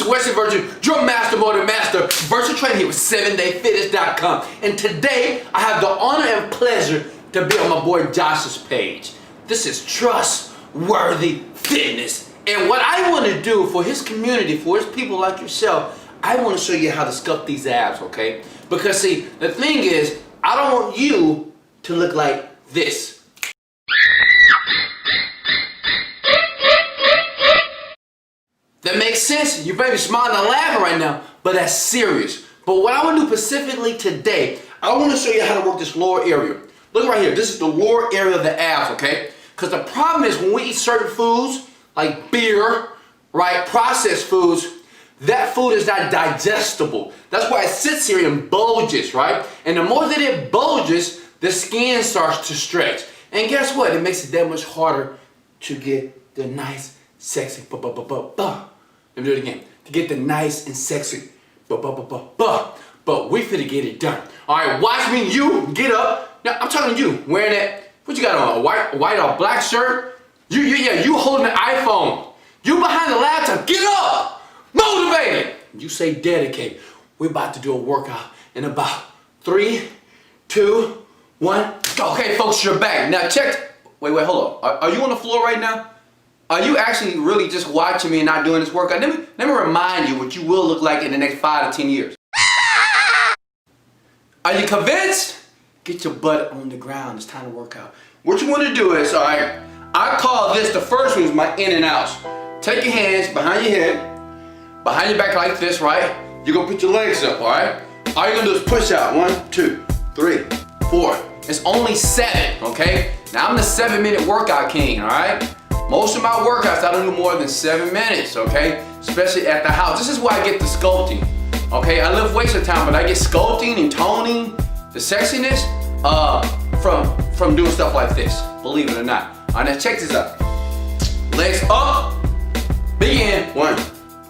is Wesley Virgin, your master motor master, virtual trainer here with 7dayfitness.com. And today, I have the honor and pleasure to be on my boy Josh's page. This is Trustworthy Fitness. And what I want to do for his community, for his people like yourself, I want to show you how to sculpt these abs, okay? Because see, the thing is, I don't want you to look like this. That makes sense? You may be smiling and laughing right now, but that's serious. But what I want to do specifically today, I want to show you how to work this lower area. Look right here, this is the lower area of the abs, okay? Because the problem is when we eat certain foods, like beer, right, processed foods, that food is not digestible. That's why it sits here and bulges, right? And the more that it bulges, the skin starts to stretch. And guess what? It makes it that much harder to get the nice, sexy, Let me do it again. To get the nice and sexy, but we finna get it done. All right, watch me, you get up. Now, I'm talking to you, wearing that, what you got on, a white or black shirt? You holding an iPhone. You behind the laptop, get up! Motivated! You say dedicate. We're about to do a workout in about 3, 2, 1, go. Okay, folks, you're back. Now check, wait, hold on. Are you on the floor right now? Are you actually really just watching me and not doing this workout? Let me remind you what you will look like in the next 5 to 10 years. Are you convinced? Get your butt on the ground. It's time to work out. What you want to do is, all right, I call this, the first one is my in and outs. Take your hands behind your head, behind your back like this, right? You're going to put your legs up, all right? All you're going to do is push out. 1, 2, 3, 4. It's only 7, okay? Now, I'm the 7-minute workout king, all right? Most of my workouts, I don't do more than 7 minutes, okay? Especially at the house. This is where I get the sculpting, okay? I lift weights at time, but I get sculpting and toning, the sexiness, from doing stuff like this, believe it or not. All right, now check this out. Legs up, begin. 1,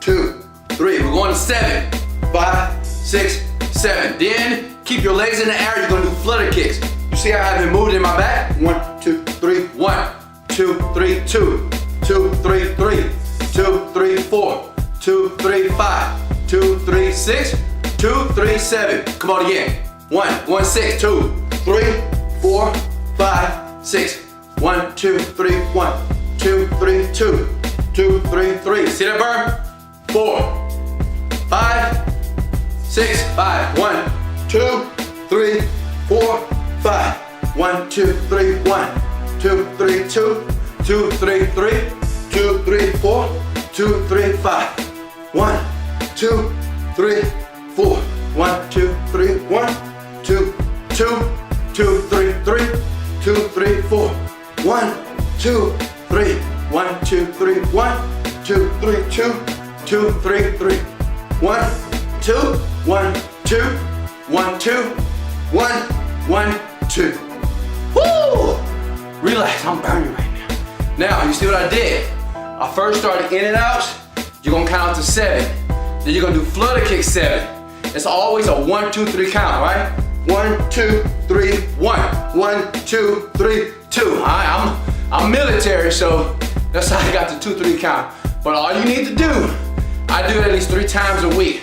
2, 3, we're going to 7, 5, 6, 7. Then keep your legs in the air, you're gonna do flutter kicks. You see how I've been moving in my back? 1, 2, 3, 1, 2, 3, 2, 2, 3, 3, 2, 3, 4, 2, 3, 5, 2, 3, 6, 2, 3, 7. Come on again. 1, 6, 2, 3, 4, 5, 6. 1, 2, 3, 1, 2, 3, 2, 2, 3, 3. See that burn? 4, 5, 6, 5. 1, 2, 3, 4, 5. 1, 2, 3, 1. 2, 3, 2, 2, 3, 3, 2, 3, 4, 2, 3, 5. 1, 2, 3, 4. 1, 2, 3, 1, 2, 2, 2, 3, 3, 2, 3, 4. 1, 2, 3, 1, 2, 3, 1, 2, 3, 2, 2, 3, 3. 1, 2, 1, 2, 1, 2, 1, 1, 2. Woo! Relax, I'm burning right now. Now, you see what I did? I first started in and outs. You're gonna count to 7. Then you're gonna do flutter kick 7. It's always a 1, 2, 3 count, right? 1, 2, 3, 1. 1, 2, 3, 2. All right, I'm military, so that's how I got the 2, 3 count. But all you need to do, I do it at least 3 times a week.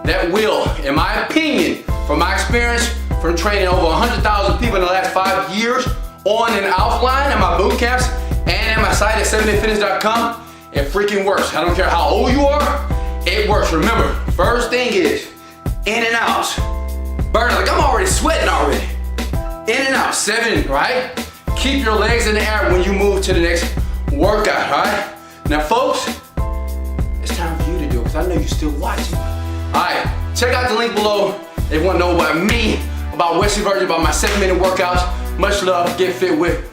That will, in my opinion, from my experience, from training over 100,000 people in the last 5 years, on and offline at my boot camps and at my site at 7dayfitness.com, it freaking works. I don't care how old you are, it works. Remember, first thing is in and outs. Burn, like I'm already sweating already. In and out, 7, right? Keep your legs in the air when you move to the next workout, all right? Now folks, it's time for you to do it because I know you're still watching. All right, check out the link below if you want to know about me, about Wesley Virgin, about my 7-minute workouts. Much love, get fit with